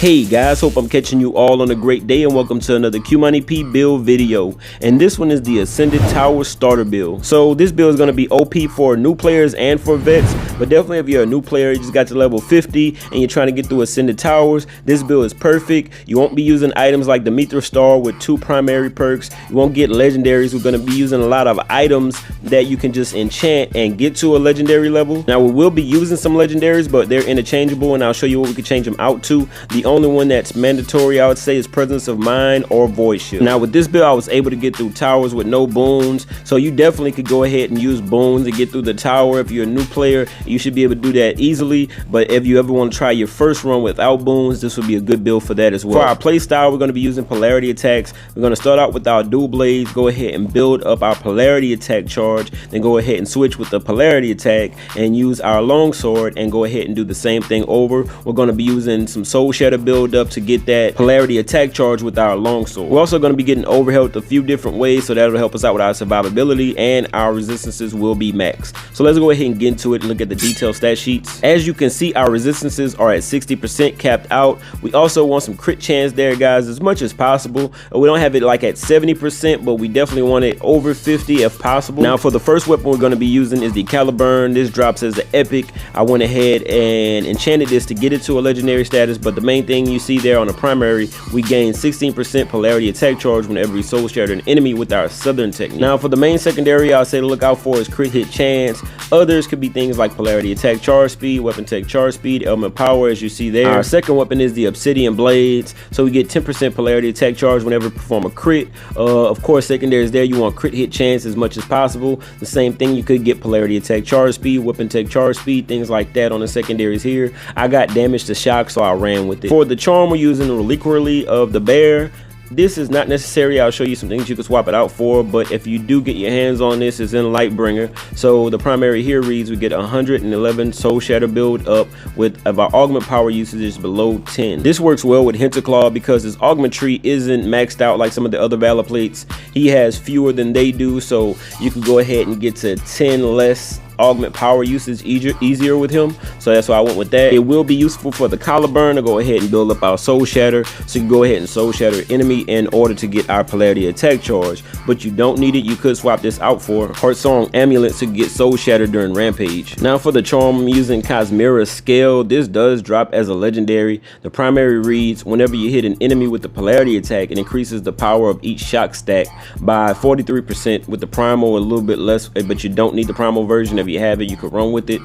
Hey guys, hope I'm catching you all on a great day and welcome to another qmoniep build video. And this one is the Ascended Tower starter build. So this build is going to be OP for new players and for vets, but definitely if you're a new player, you just got to level 50 and you're trying to get through Ascended Towers, this build is perfect. You won't be using items like the Mithra Star with 2 primary perks. You won't get legendaries. We're going to be using a lot of items that you can just enchant and get to a legendary level. Now we will be using some legendaries, but they're interchangeable and I'll show you what we can change them out to. The only one that's mandatory, I would say, is Presence of Mind or Void Shield. Now with this build, I was able to get through towers with no boons, so you definitely could go ahead and use boons to get through the tower. If you're a new player, you should be able to do that easily, but if you ever want to try your first run without boons, this would be a good build for that as well. For our play style, we're going to be using polarity attacks. We're going to start out with our dual blades, go ahead and build up our polarity attack charge, then go ahead and switch with the polarity attack and use our longsword and go ahead and do the same thing over. We're going to be using some soul shatter build up to get that polarity attack charge with our longsword. We're also going to be getting overhealth a few different ways, so that'll help us out with our survivability, and our resistances will be maxed. So let's go ahead and get into it and look at the detailed stat sheets. As you can see, our resistances are at 60% capped out. We also want some crit chance there, guys, as much as possible. We don't have it like at 70%, but we definitely want it over 50 if possible. Now for the first weapon we're going to be using is the Caliburn. This drops as an epic. I went ahead and enchanted this to get it to a legendary status, but the main thing you see there on the primary, we gain 16% polarity attack charge whenever we soul shatter an enemy with our southern technique. Now for the main secondary, I'll say to look out for is crit hit chance. Others could be things like polarity attack charge speed, weapon tech charge speed, element power, as you see there. Our second weapon is the obsidian blades, so we get 10% polarity attack charge whenever we perform a crit. Of course, secondaries there, you want crit hit chance as much as possible. The same thing, you could get polarity attack charge speed, weapon tech charge speed, things like that on the secondaries here. I got damage to shock, so I ran with it. For the charm, we're using the reliquary of the bear. This is not necessary. I'll show you some things you can swap it out for, but if you do get your hands on this, it's in Lightbringer. So the primary here reads we get 111 soul shatter build up with our augment power usage is below 10. This works well with Hinterclaw because his augment tree isn't maxed out like some of the other valor plates. He has fewer than they do, so you can go ahead and get to 10 less augment power usage easier with him, so that's why I went with that. It will be useful for the Caliburn to go ahead and build up our soul shatter, so you can go ahead and soul shatter enemy in order to get our polarity attack charge, but you don't need it. You could swap this out for Heart Song Amulet to get soul shatter during Rampage. Now for the charm, I'm using Cosmera's Scale. This does drop as a legendary. The primary reads whenever you hit an enemy with the polarity attack, it increases the power of each shock stack by 43%. With the primal a little bit less, but you don't need the primal version. If you have it, you could run with it.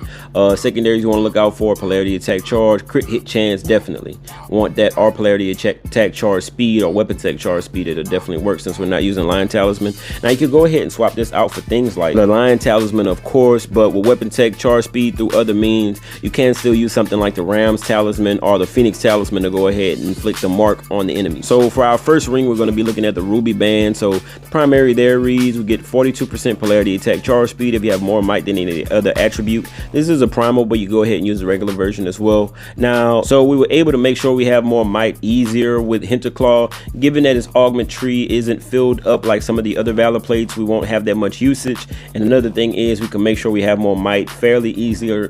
Secondaries you want to look out for: polarity attack charge, crit hit chance, definitely want that, or polarity attack charge speed or weapon tech charge speed. It'll definitely work since we're not using Lion Talisman. Now you could go ahead and swap this out for things like the Lion Talisman, of course, but with weapon tech charge speed through other means, you can still use something like the Ram's Talisman or the Phoenix Talisman to go ahead and inflict a mark on the enemy. So for our first ring, we're going to be looking at the Ruby Band. So the primary there reads we get 42% polarity attack charge speed if you have more might than any other attribute. This is a primal, but you go ahead and use the regular version as well. Now, so we were able to make sure we have more might easier with Hinterclaw. Given that his augment tree isn't filled up like some of the other valor plates, we won't have that much usage. And another thing is we can make sure we have more might fairly easier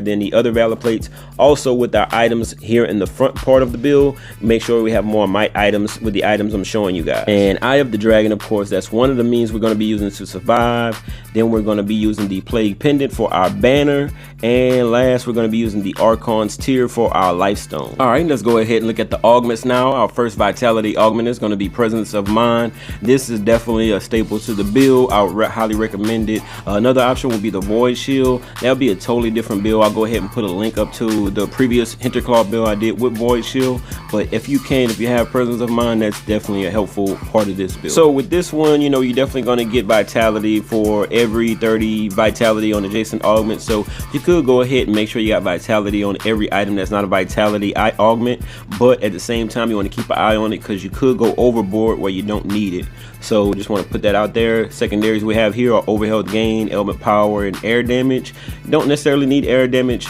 than the other valor plates. Also with our items here in the front part of the build, make sure we have more might items with the items I'm showing you guys. And Eye of the Dragon, of course, that's one of the means we're going to be using to survive. Then we're going to be using the Plague Pendant for our banner, and last we're going to be using the Archon's Tear for our Lifestone. All right, let's go ahead and look at the augments now. Our first vitality augment is going to be Presence of Mind. This is definitely a staple to the build. I would highly recommend it. Another option would be the Void Shield. That'll be a totally different build. I'll go ahead and put a link up to the previous Hinterclaw build I did with Void Shield, but if you have Presence of Mind, that's definitely a helpful part of this build. So with this one, you know, you're definitely going to get vitality for every 30 vitality on adjacent augment, so you could go ahead and make sure you got vitality on every item that's not a vitality augment, but at the same time you want to keep an eye on it because you could go overboard where you don't need it. So just want to put that out there. Secondaries we have here are overhealth gain, element power, and air damage. You don't necessarily need air damage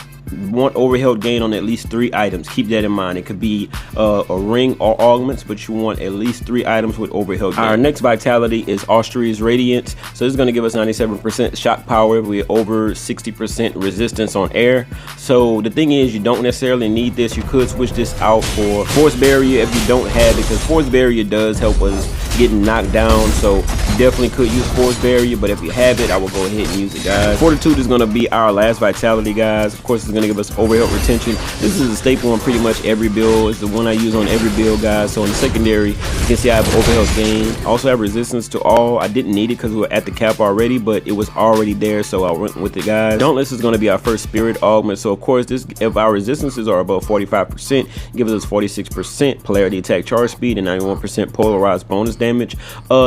want overhealth gain on at least 3 items. Keep that in mind. It could be a ring or augments, but you want at least 3 items with overhealth gain. Our next vitality is Austria's Radiance. So this is going to give us 97% shock power with over 60% resistance on air. So the thing is, you don't necessarily need this. You could switch this out for Force Barrier if you don't have it, because Force Barrier does help us getting knocked down. So you definitely could use Force Barrier, but if you have it, I will go ahead and use it, guys. Fortitude is going to be our last vitality, guys. Of course, it's going to give us overhealth retention. This is a staple on pretty much every build. It's the one I use on every build, guys. So in the secondary, you can see I have overhealth gain. I also have resistance to all. I didn't need it because we were at the cap already, but it was already there, so I went with it, guys. Dauntless is going to be our first spirit augment. So of course, this, if our resistances are above 45%, it gives us 46% polarity attack charge speed and 91% polarized bonus damage.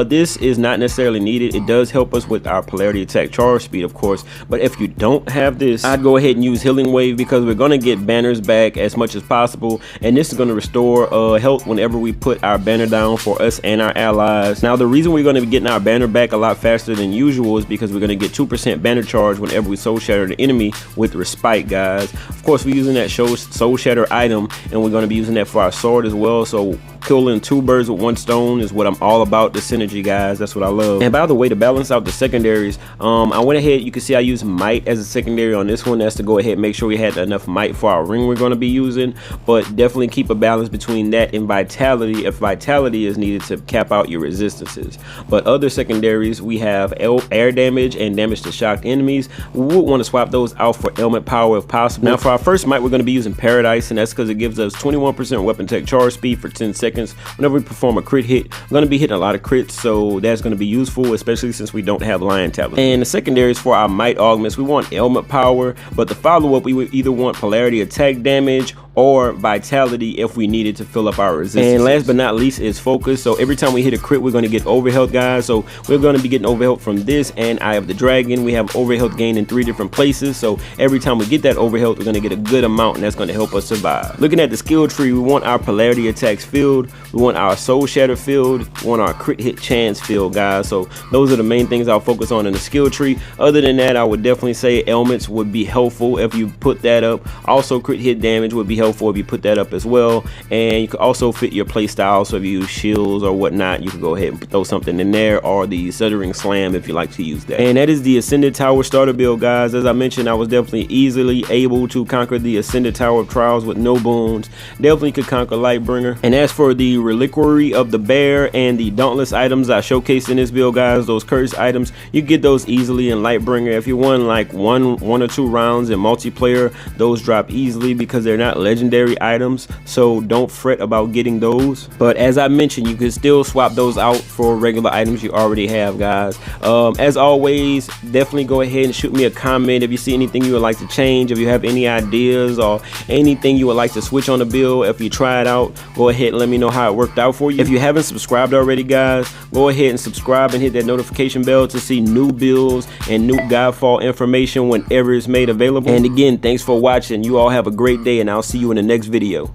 This is not necessarily needed. It does help us with our polarity attack charge speed, of course, but if you don't have this, I'd go ahead and use Healing Wave, because we're going to get banners back as much as possible, and this is going to restore health whenever we put our banner down for us and our allies. Now, the reason we're going to be getting our banner back a lot faster than usual is because we're going to get 2% banner charge whenever we soul shatter the enemy with respite, guys. Of course, we're using that soul shatter item, and we're going to be using that for our sword as well. So killing 2 birds with 1 stone is what I'm all about. The synergy, guys, that's what I love. And by the way, to balance out the secondaries, I went ahead, you can see I use might as a secondary on this one. That's to go ahead and make sure we had enough might for our ring we're going to be using, but definitely keep a balance between that and vitality if vitality is needed to cap out your resistances. But other secondaries, we have air damage and damage to shocked enemies. We would want to swap those out for ailment power if possible. Now for our first might, we're going to be using Paradise, and that's because it gives us 21% weapon tech charge speed for 10 seconds whenever we perform a crit hit. I'm going to be hitting a lot of crits, so that's going to be useful, especially since we don't have Lion Tablet. And the secondaries for our might augments, we want ailment power, but the follow-up, we would either want polarity attack damage or vitality if we needed to fill up our resistance. And last but not least is focus. So every time we hit a crit, we're going to get overhealth, guys. So we're going to be getting overhealth from this and Eye of the Dragon. We have overhealth gain in 3 different places, so every time we get that overhealth, we're going to get a good amount, and that's going to help us survive. Looking at the skill tree, we want our polarity attacks filled, we want our soul shatter filled, we want our crit hit chance filled, guys. So those are the main things I'll focus on in the skill tree. Other than that, I would definitely say ailments would be helpful if you put that up. Also, crit hit damage would be helpful if you put that up as well, and you could also fit your play style. So if you use shields or whatnot, you can go ahead and throw something in there, or the Shuddering Slam if you like to use that. And that is the Ascended Tower starter build, guys. As I mentioned, I was definitely easily able to conquer the Ascended Tower of Trials with no boons. Definitely could conquer Lightbringer. And as for the Reliquary of the Bear and the Dauntless items I showcased in this build, guys, those cursed items, you get those easily in Lightbringer. If you won like one or 2 rounds in multiplayer, those drop easily because they're not legendary items, so don't fret about getting those. But as I mentioned, you can still swap those out for regular items you already have, guys. As always, definitely go ahead and shoot me a comment if you see anything you would like to change, if you have any ideas or anything you would like to switch on the build. If you try it out, go ahead and let me know how it worked out for you. If you haven't subscribed already, guys, go ahead and subscribe and hit that notification bell to see new builds and new Godfall information whenever it's made available. And again, thanks for watching. You all have a great day, and I'll see you in the next video.